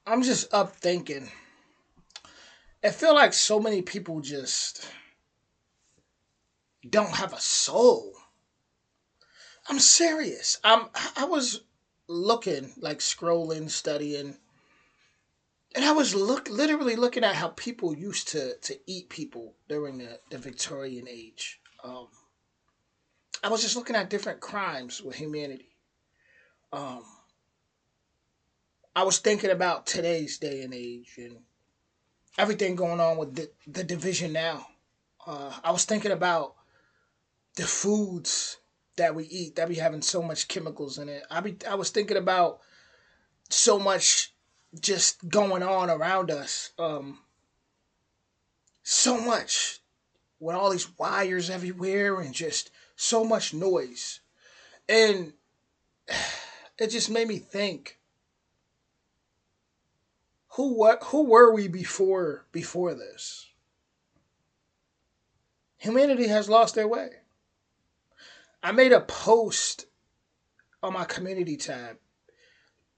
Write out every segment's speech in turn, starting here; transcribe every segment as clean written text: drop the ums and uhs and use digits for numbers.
I'm just up thinking. I feel like so many people just don't have a soul. I'm serious. I was looking, like scrolling, studying, and I was literally looking at how people used to eat people during the Victorian age. I was just looking at different crimes with humanity. Um, I was thinking about today's day and age and everything going on with the division now. I was thinking about the foods that we eat that be having so much chemicals in it. I was thinking about so much just going on around us. So much with all these wires everywhere and just so much noise. And it just made me think, who were we before this? Humanity has lost their way. I made a post on my community tab,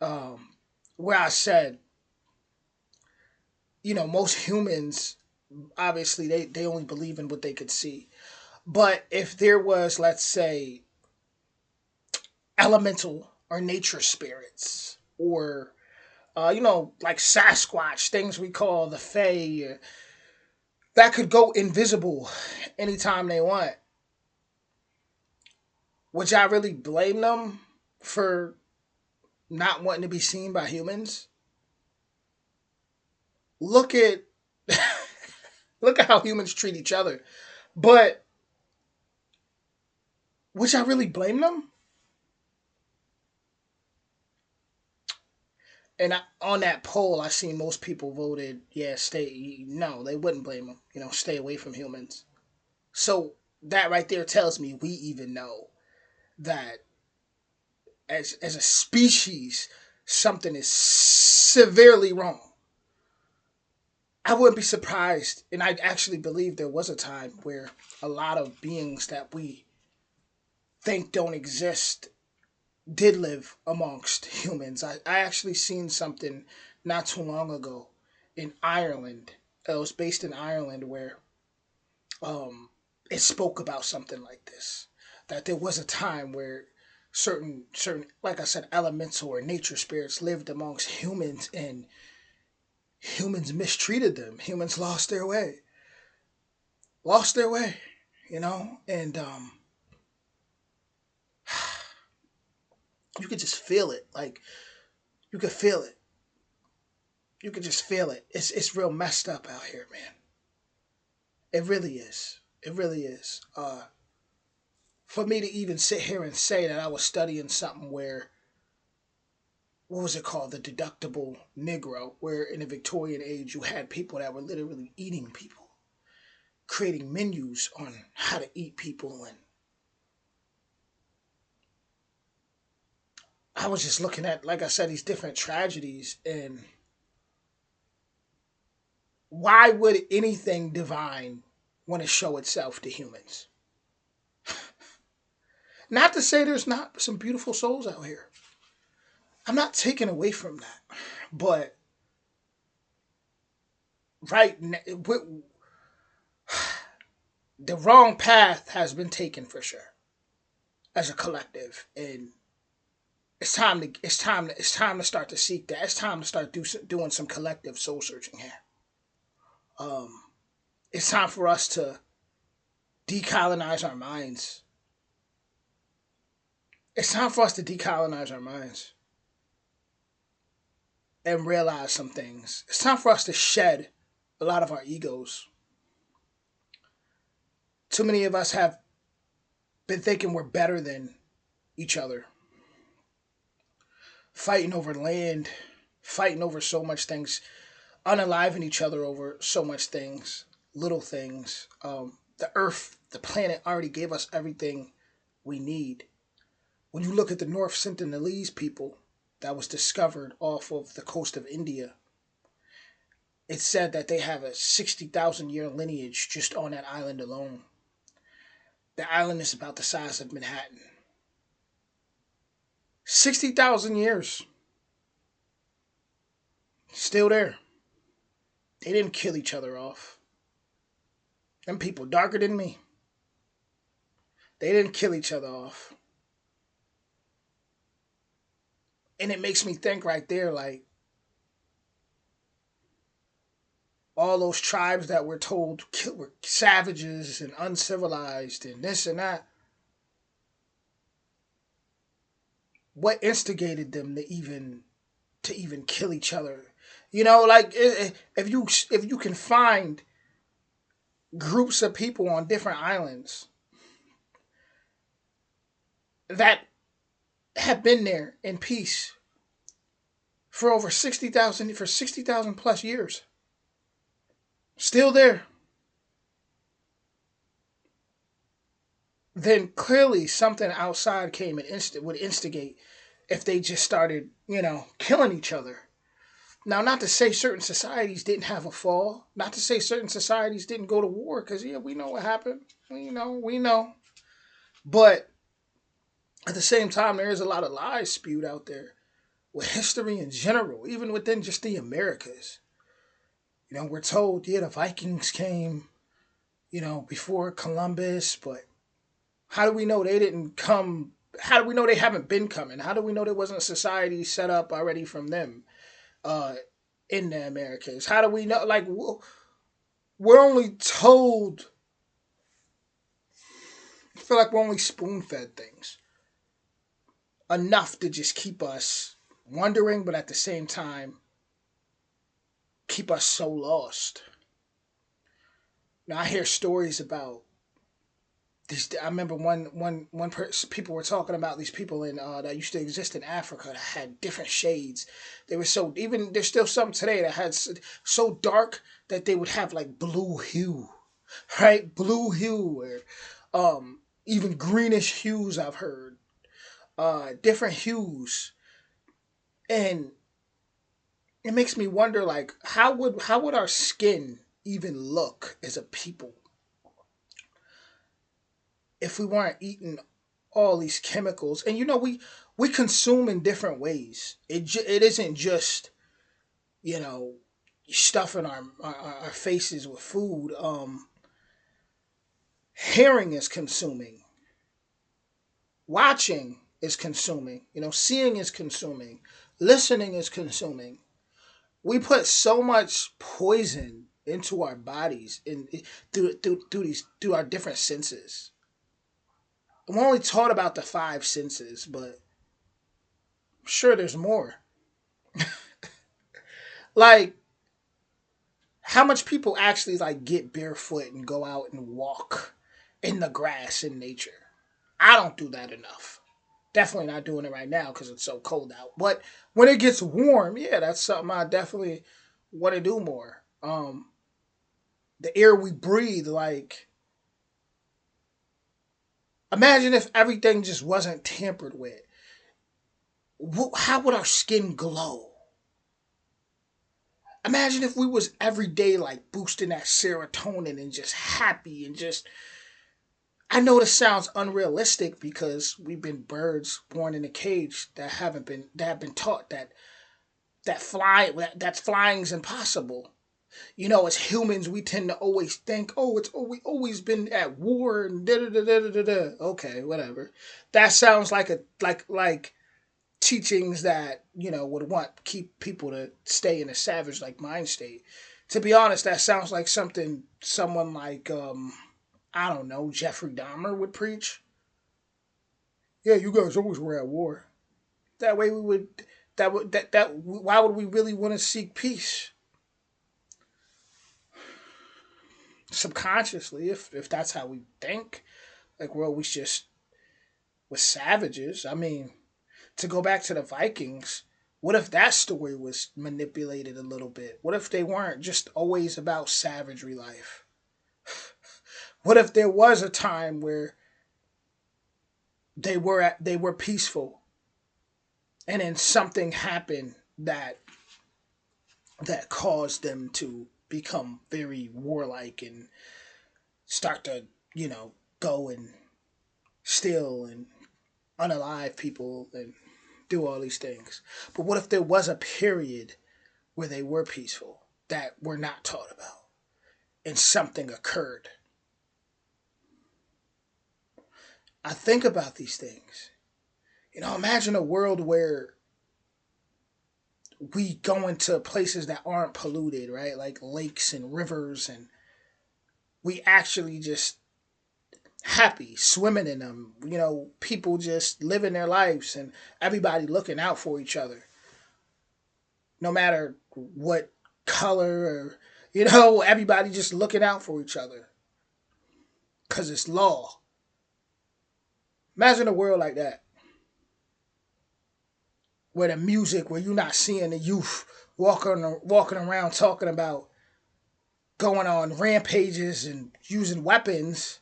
um, where I said, most humans, obviously, they only believe in what they could see. But if there was, let's say, elemental or nature spirits, or like Sasquatch, things we call the Fae, that could go invisible anytime they want, would I really blame them for not wanting to be seen by humans? Look at look at how humans treat each other. But would I really blame them? And on that poll, I seen most people voted, yeah, stay. No, they wouldn't blame them. Stay away from humans. So that right there tells me we even know that as a species, something is severely wrong. I wouldn't be surprised, and I actually believe there was a time where a lot of beings that we think don't exist did live amongst humans. I actually seen something not too long ago in Ireland. It was based in Ireland where um, it spoke about something like this. That there was a time where certain like I said, elemental or nature spirits lived amongst humans, and humans mistreated them. Humans lost their way, and you could just feel it. Like you could feel it. You could just feel it. It's real messed up out here, man. It really is. It really is. For me to even sit here and say that I was studying something where, what was it called, the deductible Negro, where in the Victorian age you had people that were literally eating people, creating menus on how to eat people, and I was just looking at, like I said, these different tragedies, and why would anything divine want to show itself to humans? Not to say there's not some beautiful souls out here. I'm not taking away from that, but right, the wrong path has been taken for sure as a collective, and it's time to start to seek that. It's time to start doing some collective soul searching here. Um, it's time for us to decolonize our minds. It's time for us to decolonize our minds and realize some things. It's time for us to shed a lot of our egos. Too many of us have been thinking we're better than each other, fighting over land, fighting over so much things, unaliving each other over so much things, little things. The earth, the planet already gave us everything we need. When you look at the North Sentinelese people that was discovered off of the coast of India, it's said that they have a 60,000 year lineage just on that island alone. The island is about the size of Manhattan. 60,000 years. Still there. They didn't kill each other off. Them people darker than me. They didn't kill each other off. And it makes me think right there, like, all those tribes that we're told were savages and uncivilized and this and that. What instigated them to even kill each other? Like, if you can find groups of people on different islands that have been there in peace for over 60,000 plus years, still there, then clearly something outside came and would instigate if they just started, killing each other. Now, not to say certain societies didn't have a fall, not to say certain societies didn't go to war, because yeah, we know what happened. We know. But at the same time, there is a lot of lies spewed out there with history in general, even within just the Americas. We're told, yeah, the Vikings came, before Columbus, but how do we know they didn't come? How do we know they haven't been coming? How do we know there wasn't a society set up already from them uh, in the Americas? How do we know? Like, we're only told, I feel like we're only spoon fed things enough to just keep us wondering, but at the same time, keep us so lost. Now, I hear stories about these. I remember people were talking about these people in that used to exist in Africa that had different shades. They were so, even there's still some today that had so dark that they would have like blue hue, right? Blue hue, or even greenish hues. I've heard different hues, and it makes me wonder, like, how would our skin even look as a people if we weren't eating all these chemicals? And we consume in different ways. It isn't just, you know stuffing our faces with food. Hearing is consuming, watching is consuming, seeing is consuming, listening is consuming. We put so much poison into our bodies through our different senses. I'm only taught about the five senses, but I'm sure there's more. Like, how much people actually like get barefoot and go out and walk in the grass in nature? I don't do that enough. Definitely not doing it right now because it's so cold out. But when it gets warm, yeah, that's something I definitely want to do more. The air we breathe, like, imagine if everything just wasn't tampered with. How would our skin glow? Imagine if we was every day like boosting that serotonin and just happy and just. I know this sounds unrealistic because we've been birds born in a cage that have been taught that's flying's impossible. As humans, we tend to always think, oh, we always been at war and da da da da da da. Okay, whatever. That sounds like like teachings that would want keep people to stay in a savage like mind state. To be honest, that sounds like something someone like I don't know, Jeffrey Dahmer would preach. Yeah, you guys always were at war. That way we would that would that why would we really want to seek peace? Subconsciously, if that's how we think, like we're always just with savages. I mean, to go back to the Vikings, what if that story was manipulated a little bit? What if they weren't just always about savagery life? What if there was a time where they were peaceful, and then something happened that caused them to become very warlike and start to go and steal and unalive people and do all these things? But what if there was a period where they were peaceful that we're not taught about, and something occurred. I think about these things. Imagine a world where we go into places that aren't polluted, right? Like lakes and rivers, and we actually just happy swimming in them. People just living their lives and everybody looking out for each other, no matter what color or, everybody just looking out for each other because it's law. Imagine a world like that where the music, where you're not seeing the youth walking around talking about going on rampages and using weapons,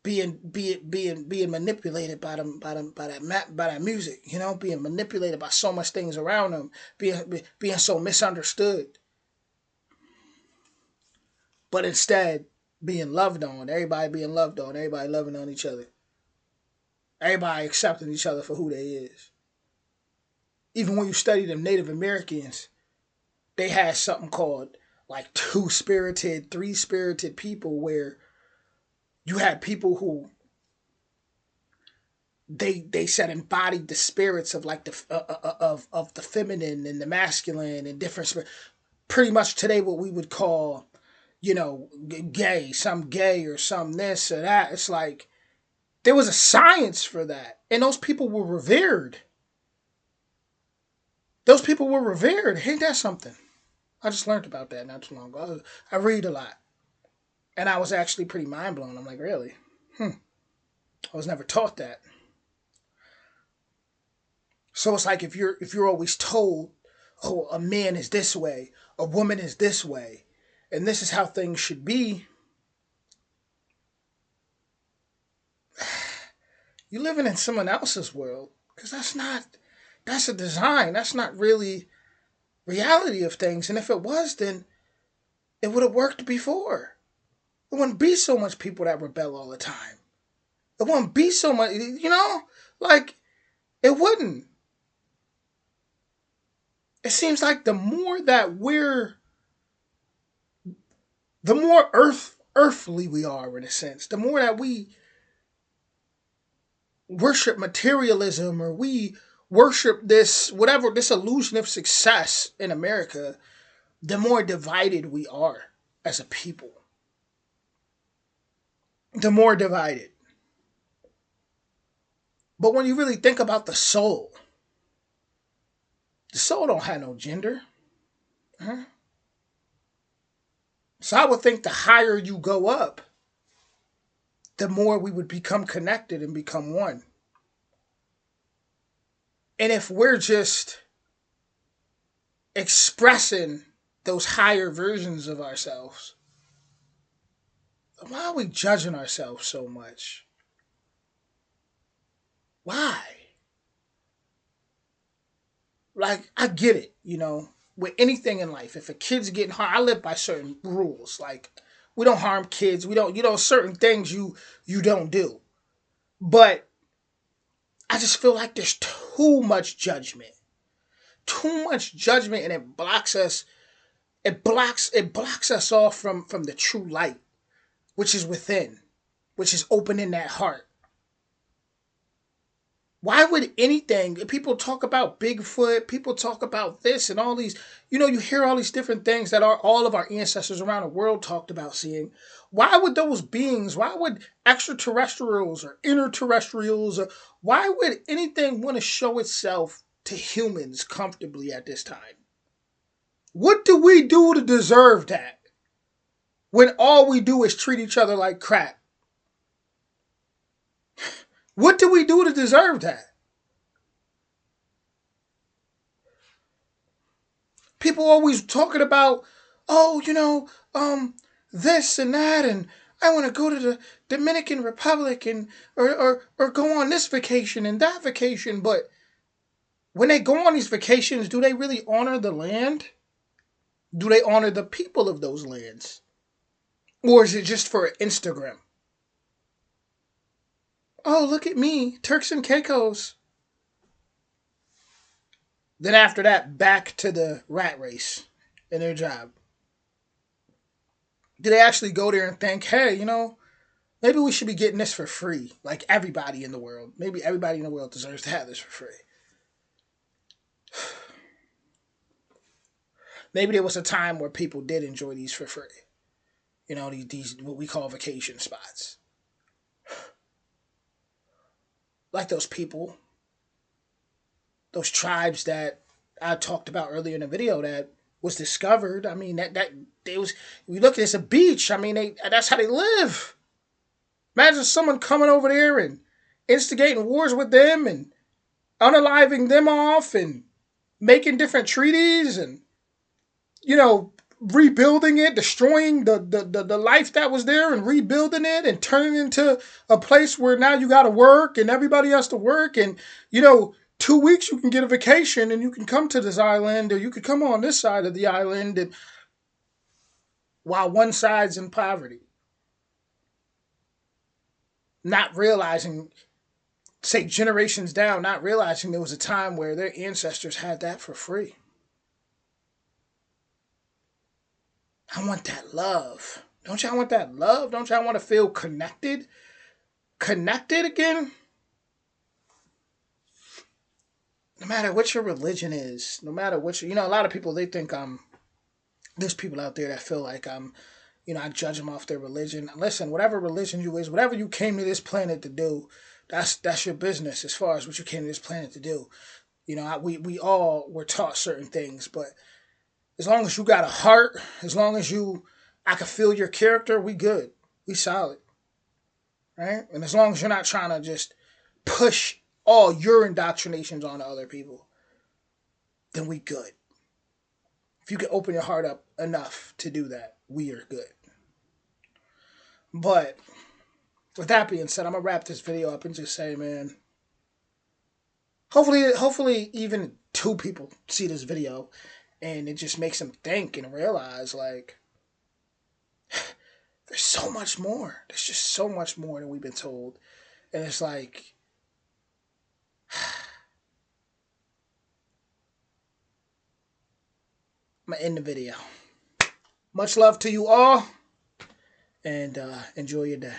being manipulated by that music, being manipulated by so much things around them, being so misunderstood, but instead being loved on, everybody being loved on, everybody loving on each other, everybody accepting each other for who they is. Even when you study them Native Americans, they had something called like two spirited, three spirited people, where you had people who they said embodied the spirits of like of the feminine and the masculine and different pretty much today what we would call gay, some gay or some this or that. It's like there was a science for that, and those people were revered. Ain't that something? I just learned about that not too long ago. I read a lot, and I was actually pretty mind blown. I'm like, really? I was never taught that. So it's like if you're always told, oh, a man is this way, a woman is this way, and this is how things should be, you're living in someone else's world, because that's a design. That's not really reality of things. And if it was, then it would have worked before. It wouldn't be so much people that rebel all the time. It wouldn't be so much, like it wouldn't. It seems like the more earthly we are, in a sense, the more that we worship materialism, or we worship this illusion of success in America, the more divided we are as a people. The more divided. But when you really think about the soul don't have no gender. Huh? So I would think the higher you go up, the more we would become connected and become one. And if we're just expressing those higher versions of ourselves, why are we judging ourselves so much? Why? Like, I get it, with anything in life. If a kid's getting harmed, I live by certain rules. Like, we don't harm kids. We don't, certain things you don't do. But I just feel like there's too much judgment. Too much judgment, and it blocks us. It blocks us off from the true light, which is within, which is opening that heart. Why would anything, people talk about Bigfoot, people talk about this and all these, you hear all these different things that all of our ancestors around the world talked about seeing. Why would those beings, why would extraterrestrials or interterrestrials, or why would anything want to show itself to humans comfortably at this time? What do we do to deserve that when all we do is treat each other like crap? What do we do to deserve that? People always talking about, oh, this and that, and I want to go to the Dominican Republic and or go on this vacation and that vacation. But when they go on these vacations, do they really honor the land? Do they honor the people of those lands? Or is it just for Instagram? Oh, look at me, Turks and Caicos. Then after that, back to the rat race in their job. Do they actually go there and think, hey, maybe we should be getting this for free? Like everybody in the world. Maybe everybody in the world deserves to have this for free. Maybe there was a time where people did enjoy these for free. These what we call vacation spots. Like those people, those tribes that I talked about earlier in the video that was discovered. I mean, that they was. We look at it, it's a beach. I mean, that's how they live. Imagine someone coming over there and instigating wars with them and unaliving them off and making different treaties and you know rebuilding it, destroying the life that was there and rebuilding it and turning it into a place where now you got to work and everybody has to work and 2 weeks you can get a vacation and you can come to this island or you could come on this side of the island and while one side's in poverty, not realizing, say generations down, not realizing there was a time where their ancestors had that for free. I want that love. Don't y'all want that love? Don't y'all want to feel connected? Connected again? No matter what your religion is, no matter what a lot of people they think there's people out there that feel like I judge them off their religion. Listen, whatever religion you is, whatever you came to this planet to do, that's your business as far as what you came to this planet to do. We all were taught certain things, but as long as you got a heart, as long as I can feel your character, we good. We solid. Right? And as long as you're not trying to just push all your indoctrinations onto other people, then we good. If you can open your heart up enough to do that, we are good. But with that being said, I'm gonna wrap this video up and just say, man, hopefully even two people see this video and it just makes them think and realize like there's so much more. There's just so much more than we've been told. And it's like I'm gonna end the video. Much love to you all and enjoy your day.